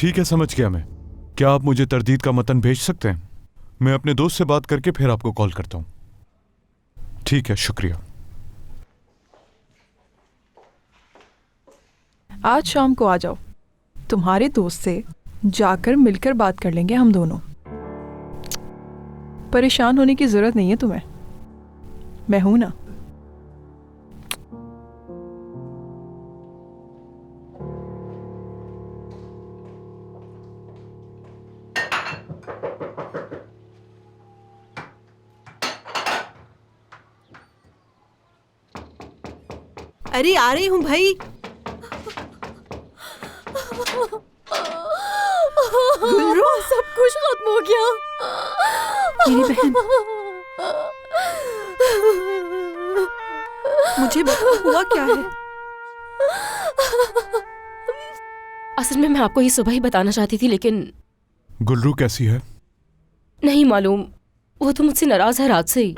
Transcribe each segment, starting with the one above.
ठीक है, समझ गया मैं। क्या आप मुझे तरदीद का मतन भेज सकते हैं? मैं अपने दोस्त से बात करके फिर आपको कॉल करता हूं। ठीक है, शुक्रिया। आज शाम को आ जाओ, तुम्हारे दोस्त से जाकर मिलकर बात कर लेंगे हम दोनों। परेशान होने की जरूरत नहीं है तुम्हें, मैं हूं ना। अरे आ रही हूँ भाई। गुलरू, सब कुछ खत्म हो गया। मेरी बहन, मुझे बताओ हुआ क्या है? असल में मैं आपको ये सुबह ही बताना चाहती थी, लेकिन गुलरू कैसी है? नहीं मालूम। वो तो मुझसे नाराज है रात से ही,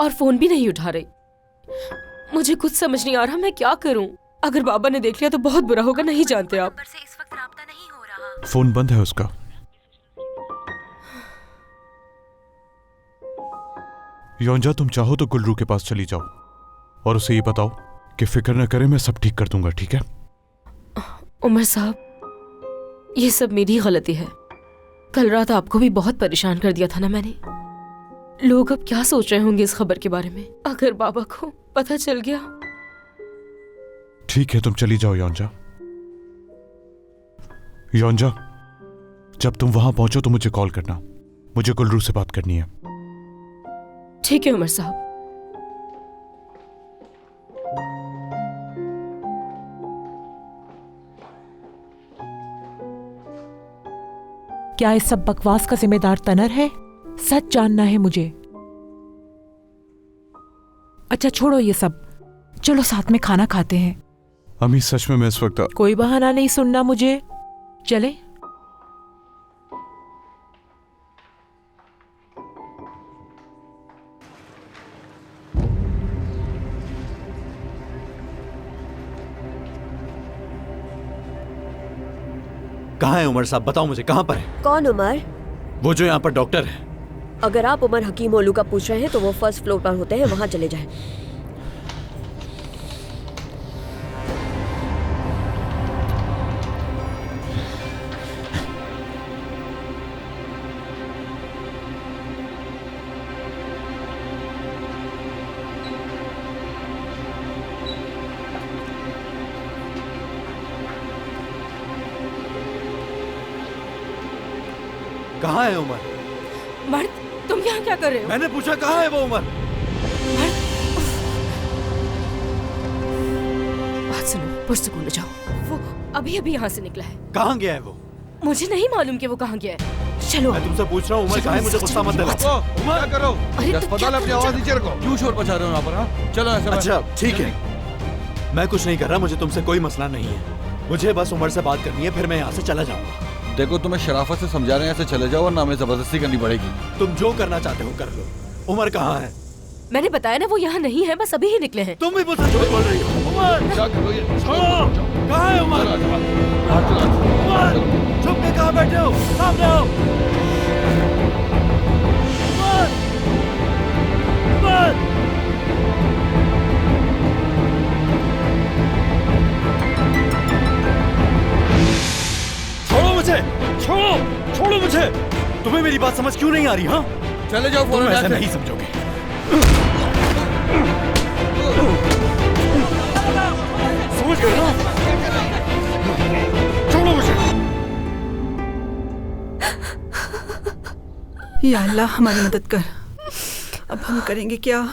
और फोन भी नहीं उठा रही। मुझे कुछ समझ नहीं आ रहा मैं क्या करूं। अगर बाबा ने देख लिया तो बहुत बुरा होगा। नहीं जानते आप, से इस वक्त राब्ता नहीं हो रहा। फोन बंद है उसका। योंजा, तुम चाहो तो गुलरू के पास चली जाओ और उसे ये बताओ कि फिक्र न करे, मैं सब ठीक कर दूंगा, ठीक है? उमर साहब, ये सब मेरी गलती है। कल रात आपको भी बहुत परेशान कर दिया था ना मैंने। लोग अब क्या सोच रहे होंगे इस खबर के बारे में? अगर बाबा को पता चल गया। ठीक है, तुम चली जाओ योंजा। योंजा, जब तुम वहां पहुंचो तो मुझे कॉल करना, मुझे गुलरू से बात करनी है। ठीक है उमर साहब। क्या इस सब बकवास का जिम्मेदार तनर है? सच जानना है मुझे। अच्छा छोड़ो ये सब, चलो साथ में खाना खाते हैं। अम्मी, सच में मैं इस वक्त कोई बहाना नहीं सुनना मुझे, चले। कहाँ है उमर साहब? बताओ मुझे, कहाँ पर है? कौन उमर? वो जो यहाँ पर डॉक्टर है। अगर आप उमर हकीम ओलू का पूछ रहे हैं तो वो फर्स्ट फ्लोर पर होते हैं, वहां चले जाएं। कहाँ है उमर? मर्द, तुम यहाँ क्या कर रहे हो? मैंने पूछा कहाँ है वो उमर? बात सुनो, पुरसकून जाओ। वो अभी अभी यहाँ से निकला है। कहाँ गया है वो? मुझे नहीं मालूम कि वो कहाँ गया है। चलो। मैं तुमसे पूछ रहा हूँ, उमर कहाँ है? मुझे गुस्सा मत दिलाओ। उमर क्या करो? अरे तो अस्पताल अपनी आवाज नीचे रखो। क्यों शोर मचा रहे हो यहाँ पर? हाँ चलो ऐसा। अच्छा ठीक है, मैं कुछ नहीं कर रहा, मुझे तुमसे कोई मसला नहीं है। मुझे बस उमर से बात करनी है, फिर मैं यहाँ से चला जाऊंगा। देखो, तुम्हें शराफत से समझा रहे हैं, ऐसे चले जाओ, वरना हमें जबरदस्ती करनी पड़ेगी। तुम जो करना चाहते हो कर लो। उमर कहाँ है? मैंने बताया ना वो यहाँ नहीं है, बस अभी ही निकले हैं। तुम भी मुझसे झूठ बोल रही हो। उमर क्या करो ये? कहाँ है उमर? उमर चुप के कहाँ बैठे हो? सामने आओ। उमर! उमर! छोड़ो मुझे! छोड़ो मुझे! तुम्हें मेरी बात समझ क्यों नहीं आ रही? हाँ, चले जाओ, तुम ऐसे नहीं समझोगे। समझ गए ना? छोड़ो मुझे! या अल्लाह, हमारी मदद कर। अब हम करेंगे क्या?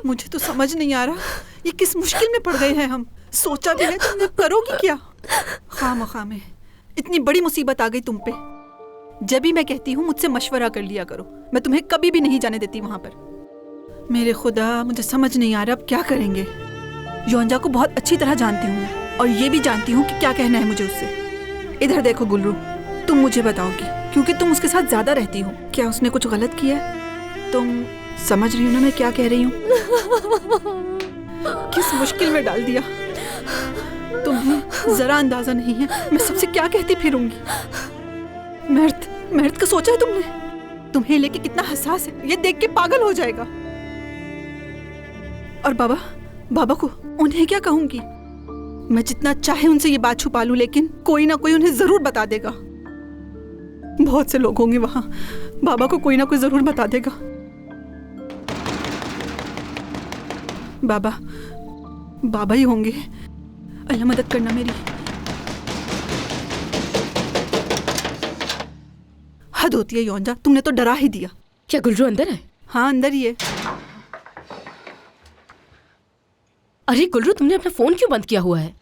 मुझे तो समझ नहीं आ रहा, ये किस मुश्किल में पड़ गए हैं हम। सोचा भी है तुमने, करोगी क्या? खामखा में इतनी बड़ी मुसीबत आ गई तुम पे। जब भी मैं कहती हूँ मुझसे मशवरा कर लिया करो, मैं तुम्हें कभी भी नहीं जाने देती वहां पर। मेरे खुदा, मुझे समझ नहीं आ रहा अब क्या करेंगे। योंजा को बहुत अच्छी तरह जानती हूँ मैं, और ये भी जानती हूँ कि क्या कहना है मुझे उससे। इधर देखो गुलरू, तुम मुझे बताओगी क्योंकि तुम उसके साथ ज्यादा रहती हो। क्या उसने कुछ गलत किया? तुम समझ रही हो ना मैं क्या कह रही हूँ? किस मुश्किल में डाल दिया। तुम्हें जरा अंदाजा नहीं है मैं सबसे क्या कहती फिरूंगी। मेहरत का सोचा है तुमने? तुम्हें लेके कितना हसास है ये देख के पागल हो जाएगा। और बाबा को उन्हें क्या कहूंगी? मैं जितना चाहे उनसे ये बात छुपा लूं, लेकिन कोई ना कोई उन्हें जरूर बता देगा। बहुत से लोग होंगे वहां, बाबा को कोई ना कोई जरूर बता देगा। बाबा ही होंगे। अल्लाह मदद करना मेरी। हद होती है योंजा, तुमने तो डरा ही दिया। क्या गुलरू अंदर है? हाँ अंदर ही है। अरे गुलरू, तुमने अपना फोन क्यों बंद किया हुआ है?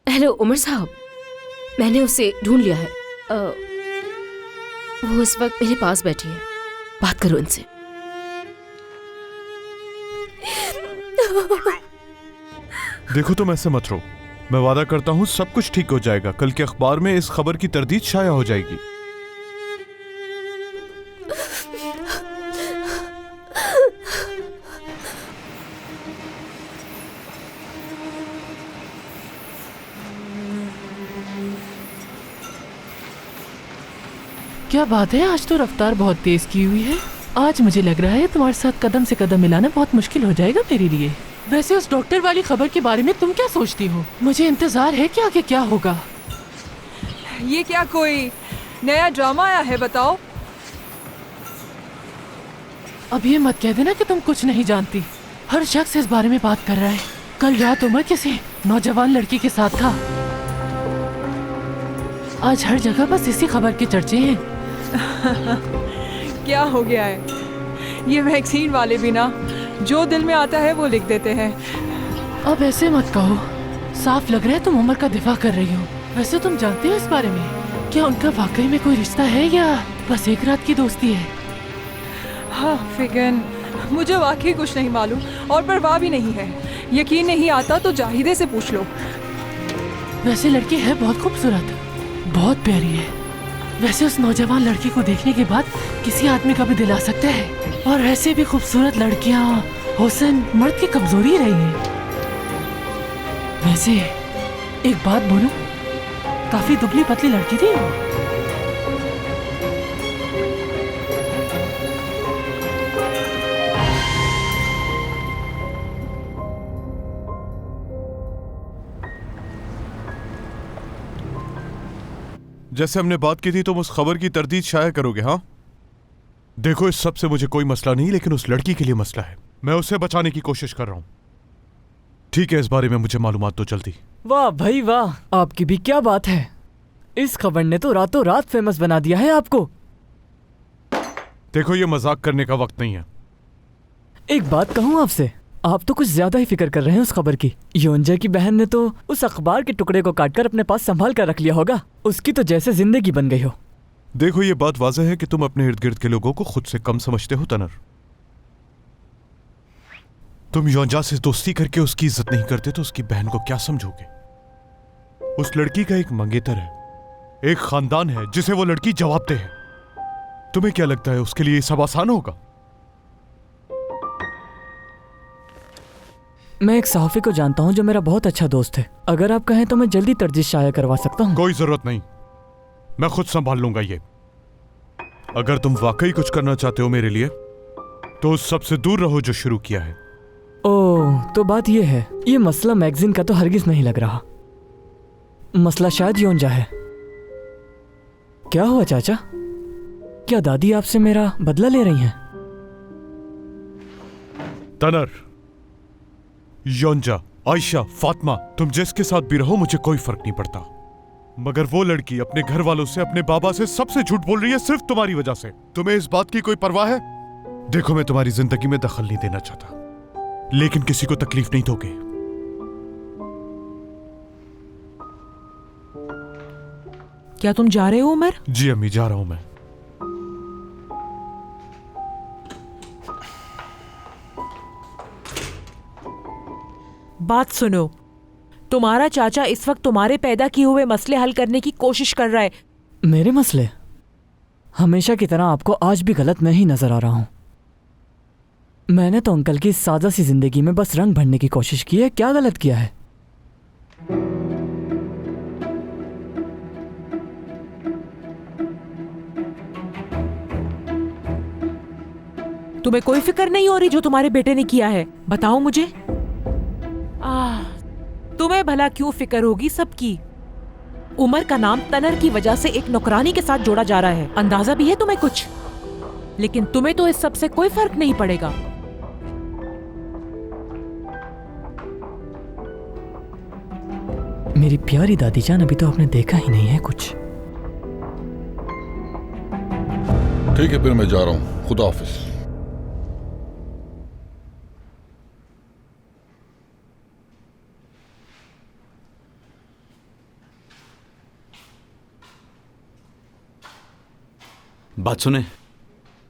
हेलो उमर साहब, मैंने उसे ढूंढ लिया है। वो इस वक्त मेरे पास बैठी है, बात करो इनसे। देखो तुम ऐसे मत रो, मैं वादा करता हूँ सब कुछ ठीक हो जाएगा। कल के अखबार में इस खबर की तरदीद शाया हो जाएगी। क्या बात है, आज तो रफ्तार बहुत तेज की हुई है। आज मुझे लग रहा है तुम्हारे साथ कदम से कदम मिलाना बहुत मुश्किल हो जाएगा मेरे लिए। वैसे उस डॉक्टर वाली खबर के बारे में तुम क्या सोचती हो? मुझे इंतजार है कि आगे क्या होगा। ये क्या कोई नया ड्रामा आया है बताओ? अब ये मत कह देना कि तुम कुछ नहीं जानती। हर शख्स इस बारे में बात कर रहा है। कल रात उमर किसी नौजवान लड़की के साथ था। आज हर जगह बस इसी खबर के चर्चे हैं। क्या हो गया है? ये वैक्सीन वाले भी ना जो दिल में आता है वो लिख देते हैं। अब ऐसे मत कहो, साफ लग रहा है तुम उमर का दिफा कर रही हो। वैसे तुम जानते हो इस बारे में? क्या उनका वाकई में कोई रिश्ता है या बस एक रात की दोस्ती है? हाँ फिगन, मुझे वाकई कुछ नहीं मालूम और परवाह भी नहीं है। यकीन नहीं आता तो जाहिदे से पूछ लो। वैसे लड़की है बहुत खूबसूरत, बहुत प्यारी है। वैसे उस नौजवान लड़की को देखने के बाद किसी आदमी का भी दिल आ सकता है। और ऐसे भी खूबसूरत लड़कियां हुस्न मर्द की कमजोरी रही है। वैसे एक बात बोलूं, काफी दुबली पतली लड़की थी। जैसे हमने बात की थी तुम उस खबर की तरदीद शाया करोगे? हाँ देखो, इस सब से मुझे कोई मसला नहीं, लेकिन उस लड़की के लिए मसला है। मैं उसे बचाने की कोशिश कर रहा हूँ। ठीक है, इस बारे में मुझे मालूमात तो जल्दी। वाह भाई वाह, आपकी भी क्या बात है। इस खबर ने तो रातों रात फेमस बना दिया है आपको। देखो, ये मजाक करने का वक्त नहीं है। एक बात कहूँ आपसे, आप तो कुछ ज्यादा ही फिक्र कर रहे हैं उस खबर की। योंजा की बहन ने तो उस अखबार के टुकड़े को काटकर अपने पास संभाल कर रख लिया होगा। उसकी तो जैसे जिंदगी बन गई हो। देखो, ये बात वाज़ेह है कि तुम अपने इर्द गिर्द के लोगों को खुद से कम समझते हो तनर। तुम योंजा से दोस्ती करके उसकी इज्जत नहीं करते तो उसकी बहन को क्या समझोगे? उस लड़की का एक मंगेतर है, एक खानदान है जिसे वो लड़की जवाब दे है। तुम्हें क्या लगता है उसके लिए ये सब आसान होगा? मैं एक सहाफी को जानता हूँ जो मेरा बहुत अच्छा दोस्त है। अगर आप कहें तो मैं जल्दी तरजीह शाया करवा सकता हूँ। कोई जरूरत नहीं, मैं खुद संभाल लूंगा ये। अगर तुम वाकई कुछ करना चाहते हो मेरे लिए तो उस सबसे दूर रहो जो शुरू किया है। ओह, तो बात यह है, ये मसला मैगजीन का तो हरगिज नहीं लग रहा। मसला शायद योंजा है। क्या हुआ चाचा? क्या दादी आपसे मेरा बदला ले रही हैं? तनर, योंजा, आयशा, फातिमा, तुम जिसके साथ भी रहो मुझे कोई फर्क नहीं पड़ता, मगर वो लड़की अपने घर वालों से, अपने बाबा से सबसे झूठ बोल रही है सिर्फ तुम्हारी वजह से। तुम्हें इस बात की कोई परवाह है? देखो, मैं तुम्हारी जिंदगी में दखल नहीं देना चाहता, लेकिन किसी को तकलीफ नहीं दोगे। क्या तुम जा रहे हो उमर? जी अम्मी, जा रहा हूं मैं। बात सुनो, तुम्हारा चाचा इस वक्त तुम्हारे पैदा किए हुए मसले हल करने की कोशिश कर रहा है। मेरे मसले? हमेशा की तरह आपको आज भी गलत मैं ही नजर आ रहा हूं। मैंने तो अंकल की सादा सी जिंदगी में बस रंग भरने की कोशिश की है। क्या गलत किया है? तुम्हें कोई फिक्र नहीं हो रही जो तुम्हारे बेटे ने किया है? बताओ मुझे। तुम्हें भला क्यों फिक्र होगी सबकी? उमर का नाम तनर की वजह से एक नौकरानी के साथ जोड़ा जा रहा है। अंदाजा भी है तुम्हें कुछ? लेकिन तुम्हें तो इस सब से कोई फर्क नहीं पड़ेगा। मेरी प्यारी दादी जान, अभी तो आपने देखा ही नहीं है कुछ। ठीक है, फिर मैं जा रहा हूँ। खुदा हाफिज। बात सुने,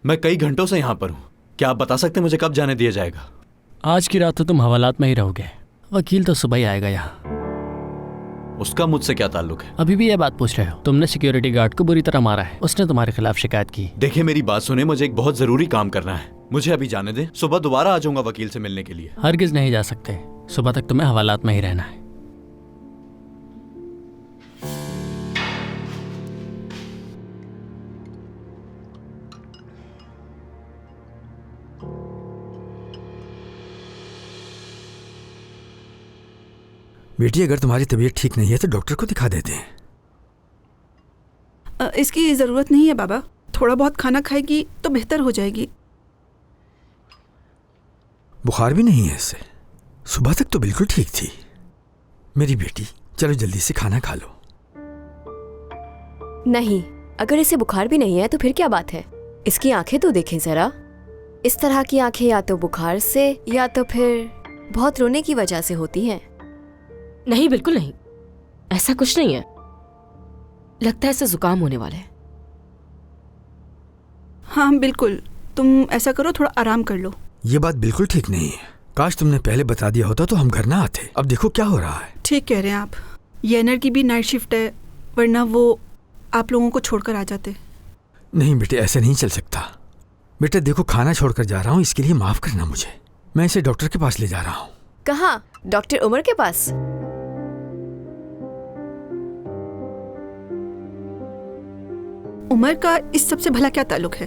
मैं कई घंटों से यहाँ पर हूँ। क्या आप बता सकते हैं मुझे कब जाने दिया जाएगा? आज की रात तो तुम हवालात में ही रहोगे। वकील तो सुबह ही आएगा यहाँ। उसका मुझसे क्या ताल्लुक है? अभी भी ये बात पूछ रहे हो? तुमने सिक्योरिटी गार्ड को बुरी तरह मारा है, उसने तुम्हारे खिलाफ शिकायत की। देखिए मेरी बात सुने, मुझे एक बहुत जरूरी काम करना है। मुझे अभी जाने दें, सुबह दोबारा आ जाऊंगा वकील से मिलने के लिए। हरगिज नहीं जा सकते, सुबह तक तुम्हें हवालात में ही रहना है। बेटी, अगर तुम्हारी तबीयत ठीक नहीं है तो डॉक्टर को दिखा देते हैं। इसकी ज़रूरत नहीं है बाबा। थोड़ा बहुत खाना खाएगी तो बेहतर हो जाएगी। बुखार भी नहीं है इससे। सुबह तक तो बिल्कुल ठीक थी। मेरी बेटी, चलो जल्दी से खाना खा लो। नहीं, अगर इसे बुखार भी नहीं है तो फिर क्या बात है? इसकी आंखें तो देखें जरा। इस तरह की आंखें या तो बुखार से या तो फिर बहुत रोने की वजह से होती हैं। नहीं, बिल्कुल नहीं, ऐसा कुछ नहीं है। लगता है इसे जुकाम होने वाला है। हाँ बिल्कुल, तुम ऐसा करो, थोड़ा आराम कर लो। ये बात बिल्कुल ठीक नहीं है। काश तुमने पहले बता दिया होता तो हम घर ना आते। अब देखो क्या हो रहा है। ठीक कह रहे हैं आप। येनर की भी नाइट शिफ्ट है, वरना वो आप लोगों को छोड़कर आ जाते। नहीं बेटे, ऐसे नहीं चल सकता। बेटा देखो, खाना छोड़कर जा रहा हूँ, इसके लिए माफ करना मुझे। मैं इसे डॉक्टर के पास ले जा रहा हूँ। कहाँ? डॉक्टर उमर के पास? उमर का इस सबसे भला क्या ताल्लुक है?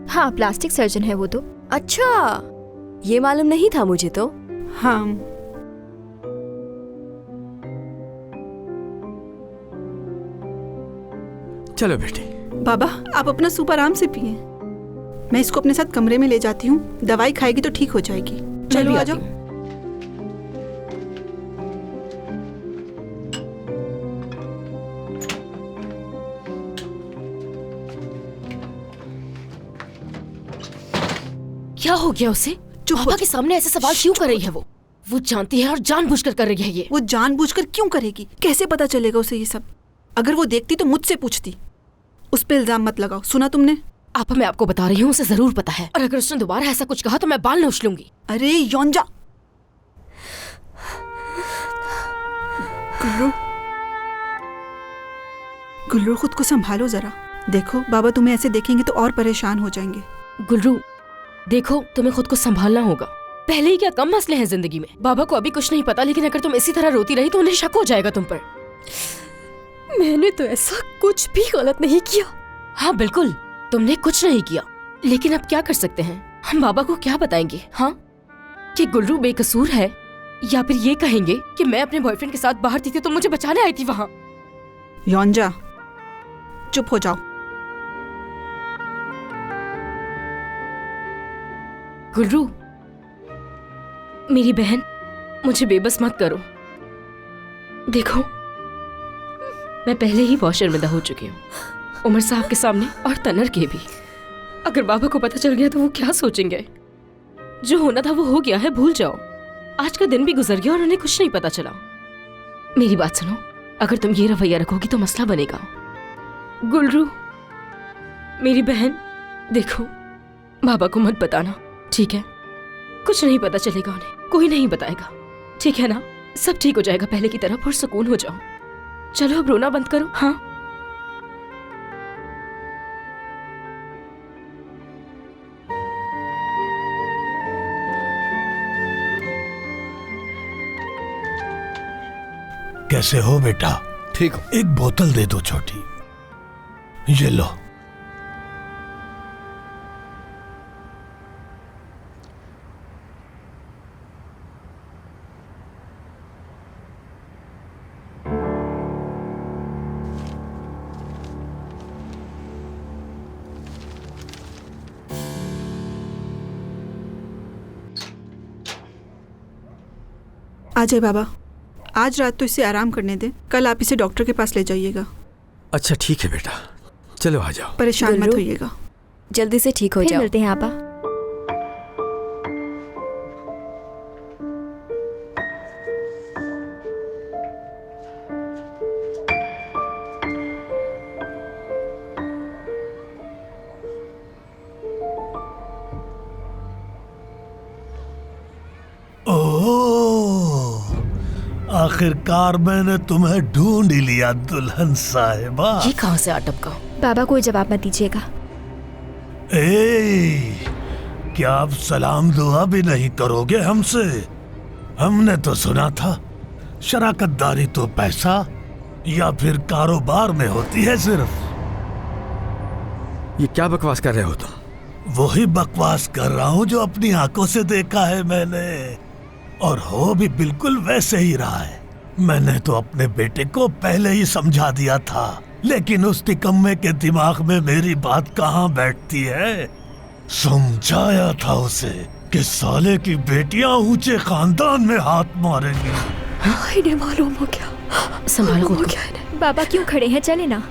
हाँ, प्लास्टिक सर्जन है वो तो। अच्छा, ये मालूम नहीं था मुझे तो। हाँ, चलो बेटी। बाबा आप अपना सूप आराम से पिए। मैं इसको अपने साथ कमरे में ले जाती हूँ, दवाई खाएगी तो ठीक हो जाएगी। चलो आ जाओ। क्या हो गया उसे? पापा के सामने ऐसे सवाल क्यों कर रही है? वो जानती है और जानबूझकर कर रही है ये। वो जानबूझकर क्यों करेगी? कैसे पता चलेगा उसे ये सब? अगर वो देखती तो मुझसे पूछती। उस पे इल्जाम मत लगाओ, सुना तुमने? आपा, मैं आपको बता रही हूँ, उसे जरूर पता है, और अगर उसने दोबारा ऐसा कुछ कहा तो मैं बाल नोच लूंगी। अरे योंजा, गुल्लू खुद को संभालो जरा। देखो बाबा तुम्हें ऐसे देखेंगे तो और परेशान हो जाएंगे। गुल्लू देखो, तुम्हें खुद को संभालना होगा। पहले ही क्या कम मसले हैं जिंदगी में। बाबा को अभी कुछ नहीं पता, लेकिन अगर तुम इसी तरह रोती रही तो उन्हें शक हो जाएगा तुम पर। मैंने तो ऐसा कुछ भी गलत नहीं किया। हाँ बिल्कुल, तुमने कुछ नहीं किया, लेकिन अब क्या कर सकते हैं? हम बाबा को क्या बताएंगे? हाँ, कि गुल्लू बेकसूर है, या फिर ये कहेंगे कि मैं अपने बॉयफ्रेंड के साथ बाहर थी तो मुझे बचाने आई थी वहाँ। योंजा, चुप हो जाओ। गुल्लू, मेरी बहन, मुझे बेबस मत करो। देखो, मैं पहले ही वॉशर में हो चुकी हूँ, उमर साहब के सामने और तनर के भी। अगर बाबा को पता चल गया तो वो क्या सोचेंगे? जो होना था वो हो गया है, भूल जाओ। आज का दिन भी गुजर गया और उन्हें कुछ नहीं पता चला। मेरी बात सुनो, अगर तुम ये रवैया रखोगी तो मसला बनेगा। गुल्लू, मेरी बहन, देखो, बाबा को मत बताना, ठीक है? कुछ नहीं पता चलेगा उन्हें, कोई नहीं बताएगा, ठीक है ना? सब ठीक हो जाएगा पहले की तरह, पुरसुकून हो जाओ। चलो अब रोना बंद करो। हाँ, कैसे हो बेटा? ठीक हो। एक बोतल दे दो छोटी, ये लो। अजय बाबा, आज रात तो इसे आराम करने दें, कल आप इसे डॉक्टर के पास ले जाइएगा। अच्छा ठीक है बेटा, चलो आ जाओ। परेशान मत होइएगा। जल्दी से ठीक हो फिर जाओ। मिलते हैं आपा। आखिरकार मैंने तुम्हें ढूंढ ही लिया दुल्हन साहिबा। ये कहाँ से अटपका? बाबा कोई जवाब मत दीजिएगा। क्या आप सलाम दुआ भी नहीं करोगे हमसे? हमने तो सुना था शराकतदारी तो पैसा या फिर कारोबार में होती है सिर्फ। ये क्या बकवास कर रहे हो तुम? वही बकवास कर रहा हूँ जो अपनी आंखों से देखा है मैंने, और हो भी बिल्कुल वैसे ही रहा है। मैंने तो अपने बेटे को पहले ही समझा दिया था, लेकिन उस निकम्मे के दिमाग में मेरी बात कहाँ बैठती है। समझाया था उसे कि साले की बेटियां ऊंचे खानदान में हाथ मारेंगी। इन्हें मालूम हो क्या? संभालो हो क्या इन्हें? बाबा क्यों खड़े हैं, चले ना।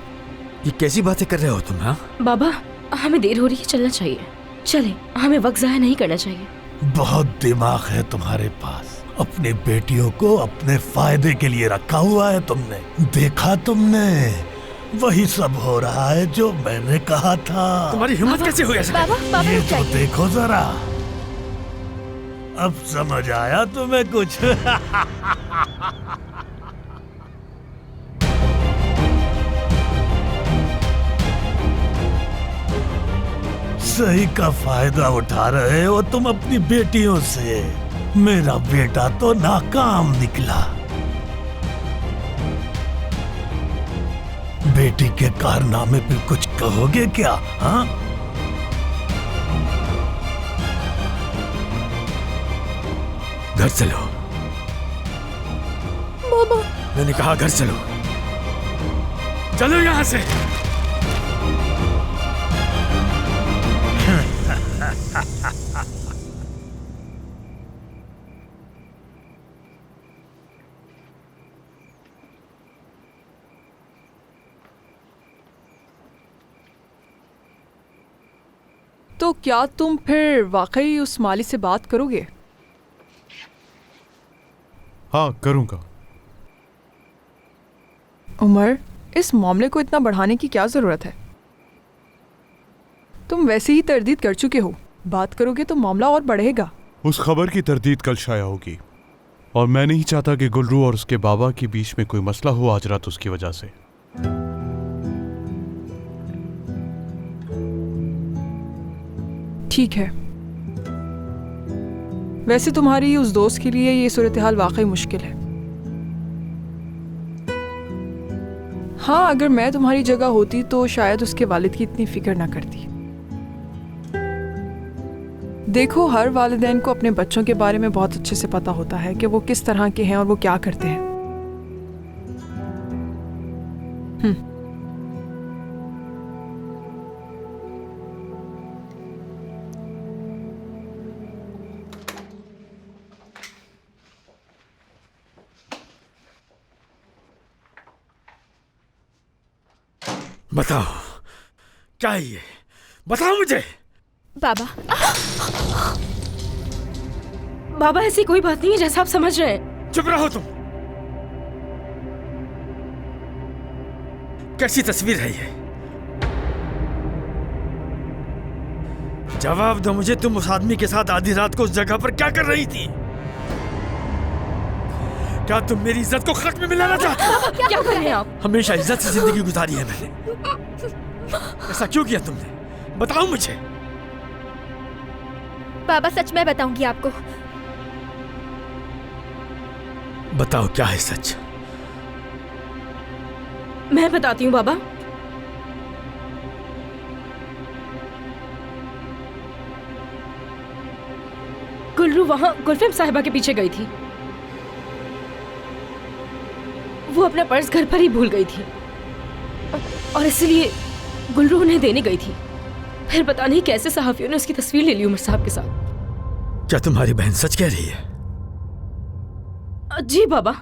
ये कैसी बातें कर रहे हो तुम? हाँ बाबा, हमें देर हो रही है, चलना चाहिए। चले, हमें वक्त जाया नहीं करना चाहिए। बहुत दिमाग है तुम्हारे पास। अपनी बेटियों को अपने फायदे के लिए रखा हुआ है तुमने। देखा तुमने, वही सब हो रहा है जो मैंने कहा था। तुम्हारी हिम्मत कैसे हुई ऐसे? बाबा ये तो देखो जरा, अब समझ आया तुम्हें कुछ? सही का फायदा उठा रहे हो तुम अपनी बेटियों से। मेरा बेटा तो नाकाम निकला। बेटी के कारनामे पे कुछ कहोगे क्या? हाँ, घर चलो। बाबा, मैंने कहा घर चलो। चलो यहाँ से। तो क्या तुम फिर वाकई उस माली से बात करोगे? हाँ, करूंगा। उमर, इस मामले को इतना बढ़ाने की क्या जरूरत है? तुम वैसे ही तरदीद कर चुके हो। बात करोगे तो मामला और बढ़ेगा। उस खबर की तरदीद कल शाया होगी, और मैं नहीं चाहता कि गुलरू और उसके बाबा के बीच में कोई मसला हो आज रात उसकी वजह से। ठीक है। वैसे तुम्हारी उस दोस्त के लिए ये सूरत हाल वाकई मुश्किल है। हाँ, अगर मैं तुम्हारी जगह होती तो शायद उसके वालिद की इतनी फिक्र ना करती। देखो, हर वालिदैन को अपने बच्चों के बारे में बहुत अच्छे से पता होता है कि वो किस तरह के हैं और वो क्या करते हैं। बताओ क्या है ये? बताओ मुझे। बाबा, बाबा ऐसी कोई बात नहीं है जैसा आप समझ रहे हैं। चुप रहो तुम। कैसी तस्वीर है ये? जवाब दो मुझे, तुम उस आदमी के साथ आधी रात को उस जगह पर क्या कर रही थी? क्या तुम मेरी इज्जत को खत में मिलाना चाहते हो? क्या कर रहे हैं आप? हमेशा इज्जत से जिंदगी गुजारी है मैंने। ऐसा क्यों किया तुमने? बताओ मुझे। बाबा सच मैं बताऊंगी आपको। बताओ क्या है सच? मैं बताती हूँ बाबा। गुलरू वहां गुलफेम साहिबा के पीछे गई थी। वो अपना पर्स घर पर ही भूल गई थी और इसलिए गुलरू उन्हें देने गई थी। फिर पता नहीं कैसे सहाफियों ने उसकी तस्वीर ले ली उमर साहब के साथ। क्या तुम्हारी बहन सच कह रही है? जी बाबा,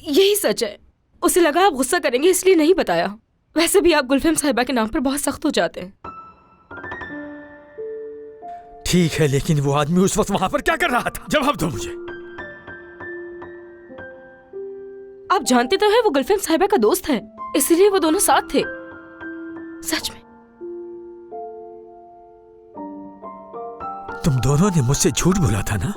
यही सच है। उसे लगा आप गुस्सा करेंगे इसलिए नहीं बताया। वैसे भी आप गुलफेम साहिबा के नाम पर बहुत सख्त हो जाते हैं। ठीक है, लेकिन वो आदमी उस वक्त वहां पर क्या कर रहा था? जवाब दो मुझे। आप जानते तो है वो गुलफेम साहिबा का दोस्त है, इसलिए वो दोनों साथ थे। सच में तुम दोनों ने मुझसे झूठ बोला था ना?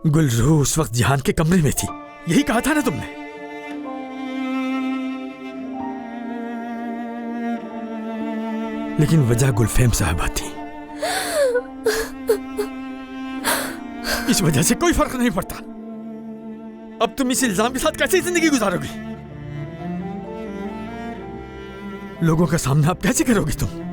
गुलरू उस वक्त जहान के कमरे में थी, यही कहा था ना तुमने? लेकिन वजह गुलफेम साहिबा थी। इस वजह से कोई फर्क नहीं पड़ता। अब तुम इस इल्जाम के साथ कैसे जिंदगी गुजारोगी? लोगों का सामना अब कैसे करोगी तुम?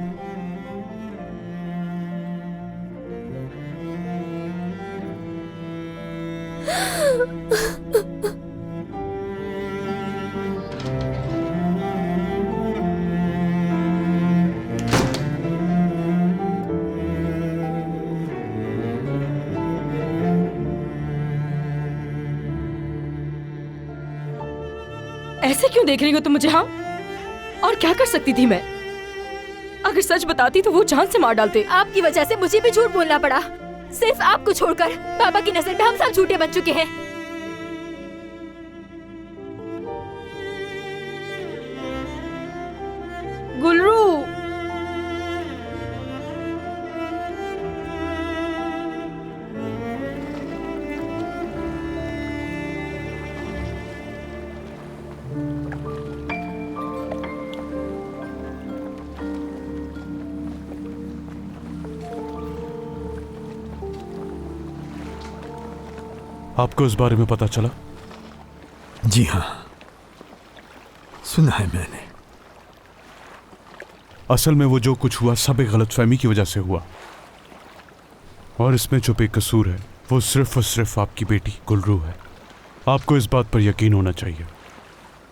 ऐसे क्यों देख रही हो तुम मुझे? हाँ, और क्या कर सकती थी मैं? अगर सच बताती तो वो जान से मार डालते। आपकी वजह से मुझे भी झूठ बोलना पड़ा। सिर्फ आपको छोड़कर बाबा की नजर में हम सब झूठे बन चुके हैं। गुलरू, आपको इस बारे में पता चला? जी हाँ, सुना है मैंने। असल में वो जो कुछ हुआ सब एक गलतफहमी की वजह से हुआ, और इसमें जो बेकसूर है वो सिर्फ और सिर्फ आपकी बेटी गुलरू है। आपको इस बात पर यकीन होना चाहिए।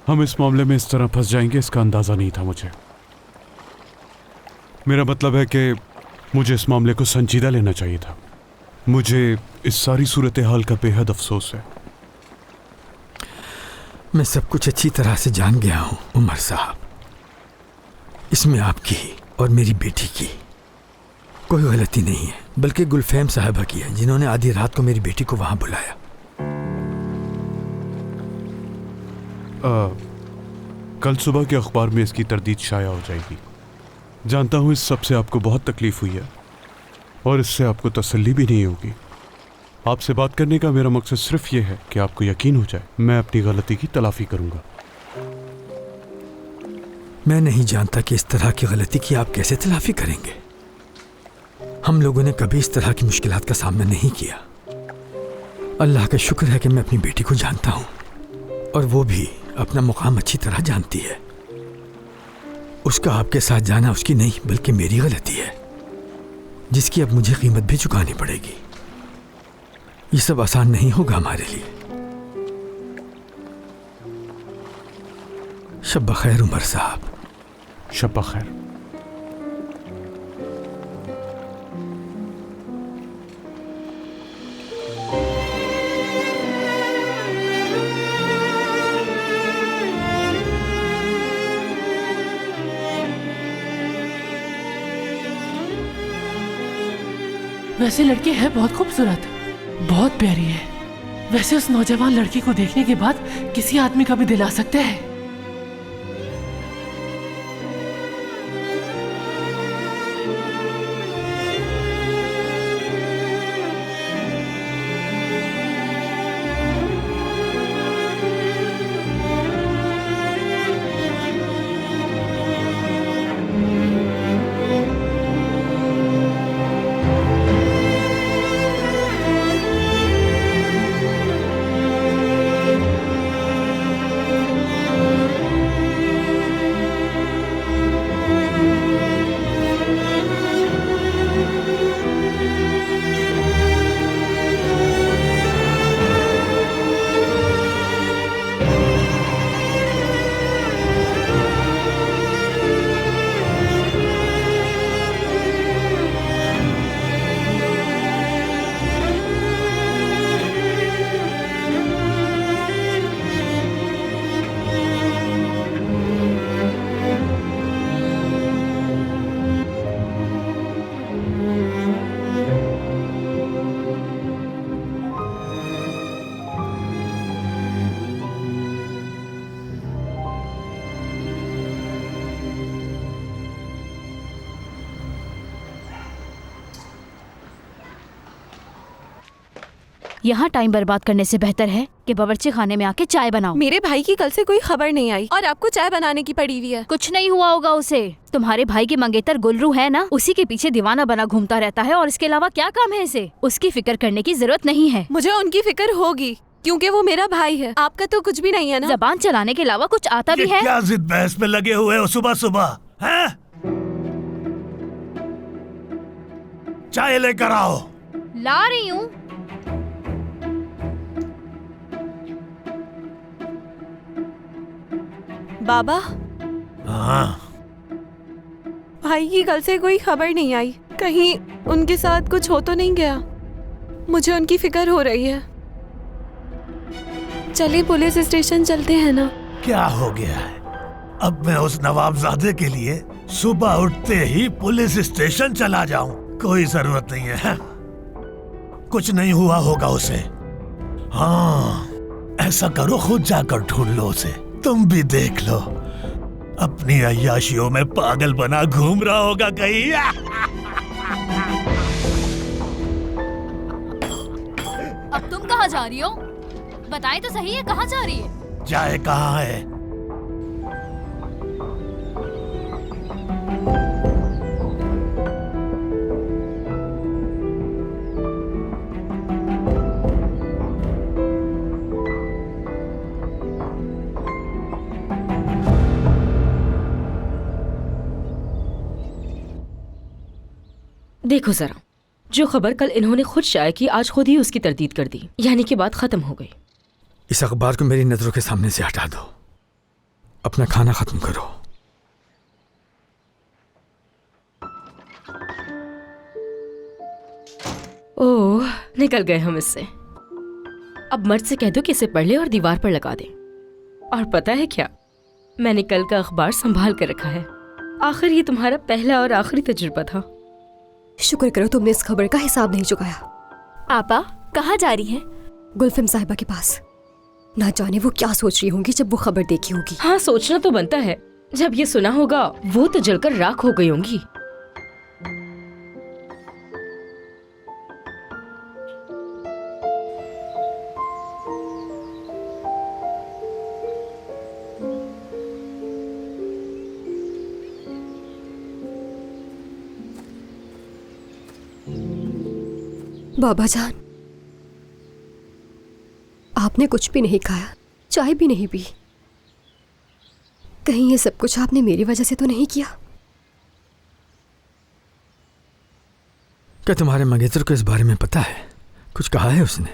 हम इस मामले में इस तरह फंस जाएंगे इसका अंदाजा नहीं था मुझे। मेरा मतलब है कि मुझे इस मामले को संजीदा लेना चाहिए था। मुझे इस सारी सूरत हाल का बेहद अफसोस है। मैं सब कुछ अच्छी तरह से जान गया हूं उमर साहब। इसमें आपकी और मेरी बेटी की कोई गलती नहीं है, बल्कि गुलफेम साहिबा की है, जिन्होंने आधी रात को मेरी बेटी को वहां बुलाया। कल सुबह के अखबार में इसकी तरदीद शाया हो जाएगी। जानता हूं इस सब से आपको बहुत तकलीफ हुई है और इससे आपको तसल्ली भी नहीं होगी। आपसे बात करने का मेरा मकसद सिर्फ ये है कि आपको यकीन हो जाए मैं अपनी गलती की तलाफी करूंगा। मैं नहीं जानता कि इस तरह की गलती की आप कैसे तलाफी करेंगे। हम लोगों ने कभी इस तरह की मुश्किलात का सामना नहीं किया। अल्लाह का शुक्र है कि मैं अपनी बेटी को जानता हूं और वो भी अपना मुकाम अच्छी तरह जानती है। उसका आपके साथ जाना उसकी नहीं बल्कि मेरी गलती है, जिसकी अब मुझे कीमत भी चुकानी पड़ेगी। ये सब आसान नहीं होगा हमारे लिए। शब बखैर उमर साहब। शब बखैर। वैसे लड़की है बहुत खूबसूरत, बहुत प्यारी है। वैसे उस नौजवान लड़की को देखने के बाद किसी आदमी का भी दिल आ सकता है। यहाँ टाइम बर्बाद करने से बेहतर है कि बावर्ची खाने में आके चाय बनाओ। मेरे भाई की कल से कोई खबर नहीं आई और आपको चाय बनाने की पड़ी हुई है। कुछ नहीं हुआ होगा उसे। तुम्हारे भाई की मंगेतर गुलरू है ना, उसी के पीछे दीवाना बना घूमता रहता है और इसके अलावा क्या काम है इसे। उसकी फिक्र करने की जरूरत नहीं है। मुझे उनकी फिक्र होगी क्योंकि वो मेरा भाई है। आपका तो कुछ भी नहीं है ना। जबान चलाने के अलावा कुछ आता भी है? क्या जिद बहस में लगे हुए हो सुबह सुबह हैं? चाय लेकर आओ। ला रही हूँ। बाबा। हाँ। भाई की कल से कोई खबर नहीं आई। कहीं उनके साथ कुछ हो तो नहीं गया। मुझे उनकी फिक्र हो रही है। चलिए पुलिस स्टेशन चलते हैं ना। क्या हो गया है? अब मैं उस नवाबजादे के लिए सुबह उठते ही पुलिस स्टेशन चला जाऊं? कोई जरूरत नहीं है। कुछ नहीं हुआ होगा उसे। हाँ, ऐसा करो खुद जाकर ढूंढ लो उसे। तुम भी देख लो, अपनी अय्याशियों में पागल बना घूम रहा होगा कहीं। अब तुम कहाँ जा रही हो? बताए तो सही है, कहाँ जा रही है? चाय कहाँ है? देखो जरा, जो खबर कल इन्होंने खुद शाया की, आज खुद ही उसकी तरदीद कर दी, यानी कि बात खत्म हो गई। इस अखबार को मेरी नजरों के सामने से हटा दो। अपना खाना खत्म करो। ओह, निकल गए हम इससे। अब मर्द से कह दो कि इसे पढ़ ले और दीवार पर लगा दे। और पता है क्या, मैंने कल का अखबार संभाल कर रखा है। आखिर ये तुम्हारा पहला और आखिरी तजुर्बा था। शुक्र करो तुमने इस खबर का हिसाब नहीं चुकाया। आपा कहाँ जा रही हैं? गुलफिम साहिबा के पास। ना जाने वो क्या सोच रही होंगी जब वो खबर देखी होगी। हाँ, सोचना तो बनता है। जब ये सुना होगा वो तो जलकर राख हो गई होंगी। बाबा जान, आपने कुछ भी नहीं खाया, चाय भी नहीं पी। कहीं ये सब कुछ आपने मेरी वजह से तो नहीं किया? क्या तुम्हारे मंगेतर को इस बारे में पता है? कुछ कहा है उसने?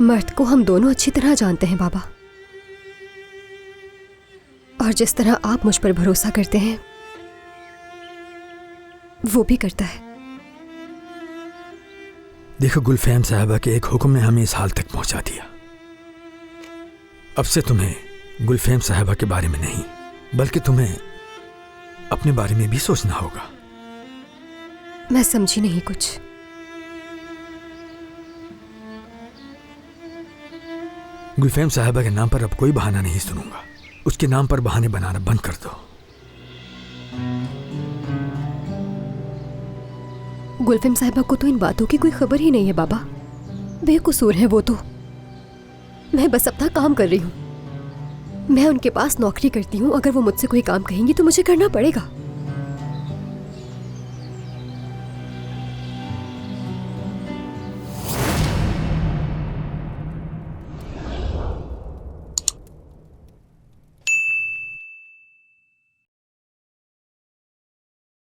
मर्द को हम दोनों अच्छी तरह जानते हैं बाबा, और जिस तरह आप मुझ पर भरोसा करते हैं वो भी करता है। देखो, गुलफैम साहबा के एक हुक्म ने हमें इस हाल तक पहुंचा दिया। अब से तुम्हें गुलफैम साहबा के बारे में नहीं, बल्कि तुम्हें अपने बारे में भी सोचना होगा। मैं समझी नहीं कुछ। गुलफैम साहबा के नाम पर अब कोई बहाना नहीं सुनूंगा। उसके नाम पर बहाने बनाना बंद कर दो। गुलफिम साहिबा को तो इन बातों की कोई खबर ही नहीं है बाबा। बेकसूर है वो तो। मैं बस अपना काम कर रही हूँ। मैं उनके पास नौकरी करती हूँ। अगर वो मुझसे कोई काम कहेंगी तो मुझे करना पड़ेगा।